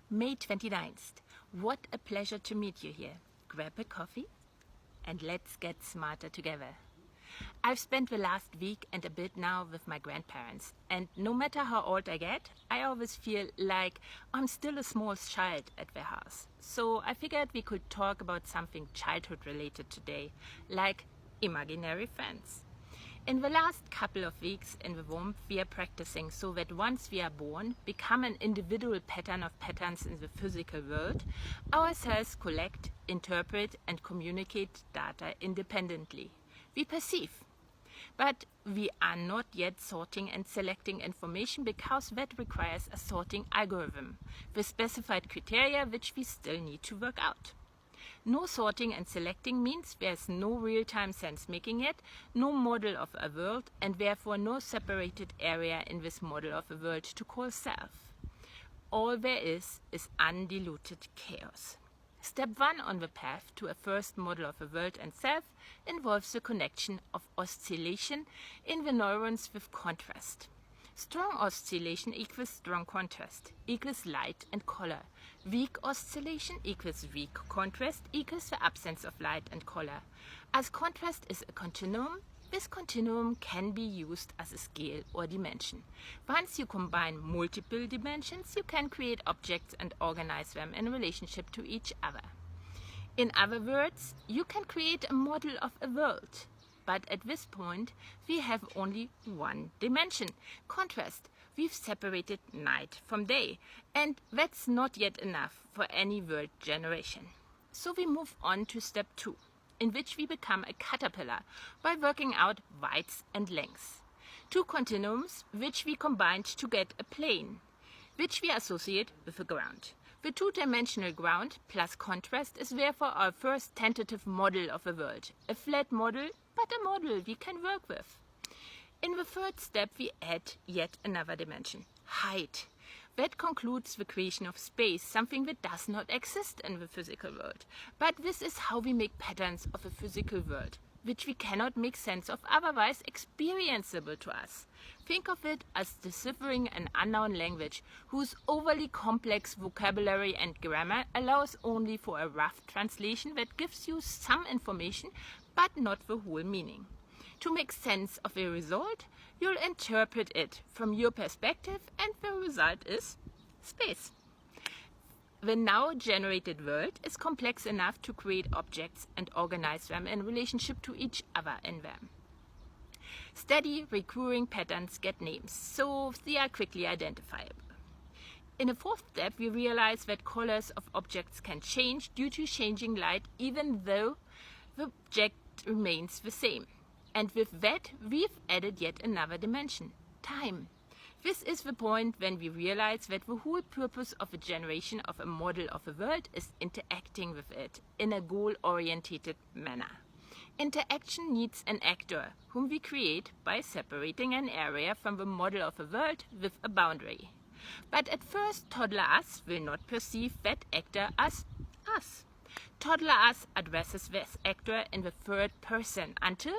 May 29th. What a pleasure to meet you here. Grab a coffee and let's get smarter together. I've spent the last week and a bit now with my grandparents, and no matter how old I get, I always feel like I'm still a small child at their house. So I figured we could talk about something childhood related today, like imaginary friends. In the last couple of weeks in the womb, we are practicing so that once we are born, become an individual pattern of patterns in the physical world, our cells collect, interpret and communicate data independently. We perceive. But we are not yet sorting and selecting information because that requires a sorting algorithm with specified criteria which we still need to work out. No sorting and selecting means there's no real-time sense-making yet, no model of a world, and therefore no separated area in this model of a world to call self. All there is undiluted chaos. Step 1 on the path to a first model of a world and self involves the connection of oscillation in the neurons with contrast. Strong oscillation equals strong contrast, equals light and color. Weak oscillation equals weak contrast, equals the absence of light and color. As contrast is a continuum, this continuum can be used as a scale or dimension. Once you combine multiple dimensions, you can create objects and organize them in relationship to each other. In other words, you can create a model of a world. But at this point, we have only one dimension, contrast. We've separated night from day, and that's not yet enough for any world generation. So we move on to step 2, in which we become a caterpillar by working out widths and lengths. Two continuums which we combined to get a plane, which we associate with the ground. The two-dimensional ground plus contrast is therefore our first tentative model of a world, a flat model, but a model we can work with. In the third step, we add yet another dimension, height. That concludes the creation of space, something that does not exist in the physical world. But this is how we make patterns of a physical world, which we cannot make sense of, otherwise experienceable to us. Think of it as deciphering an unknown language whose overly complex vocabulary and grammar allows only for a rough translation that gives you some information, but not the whole meaning. To make sense of a result, you'll interpret it from your perspective, and the result is space. The now generated world is complex enough to create objects and organize them in relationship to each other in them. Steady, recurring patterns get names, so they are quickly identifiable. In the fourth step, we realize that colors of objects can change due to changing light, even though the object remains the same. And with that, we've added yet another dimension, time. This is the point when we realize that the whole purpose of a generation of a model of a world is interacting with it in a goal-oriented manner. Interaction needs an actor, whom we create by separating an area from the model of a world with a boundary. But at first, toddler us will not perceive that actor as us. Toddler us addresses this actor in the third person until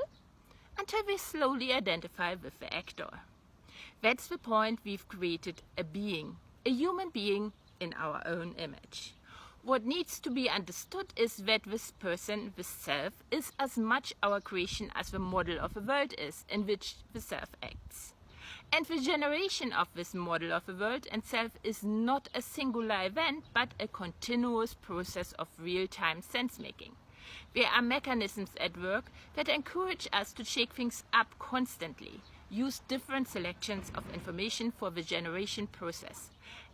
we slowly identify with the actor. That's the point we've created a being, a human being in our own image. What needs to be understood is that this person, this self, is as much our creation as the model of a world is in which the self acts. And the generation of this model of a world and self is not a singular event, but a continuous process of real-time sense-making. There are mechanisms at work that encourage us to shake things up constantly, use different selections of information for the generation process.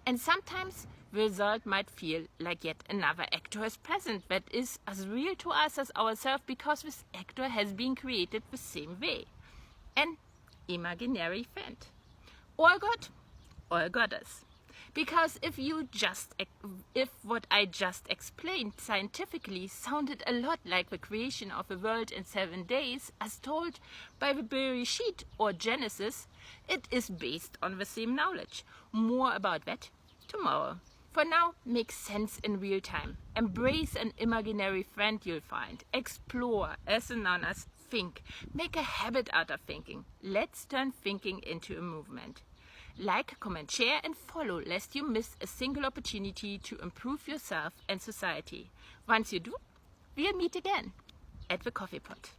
And sometimes the result might feel like yet another actor is present that is as real to us as ourselves, because this actor has been created the same way. An imaginary friend. Or God, or goddess. Because if what I just explained scientifically sounded a lot like the creation of a world in 7 days, as told by the Bereshit or Genesis, it is based on the same knowledge. More about that tomorrow. For now, make sense in real time. Embrace an imaginary friend you'll find. Explore, as known as think. Make a habit out of thinking. Let's turn thinking into a movement. Like, comment, share and follow lest you miss a single opportunity to improve yourself and society. Once you do, we'll meet again at the coffee pot.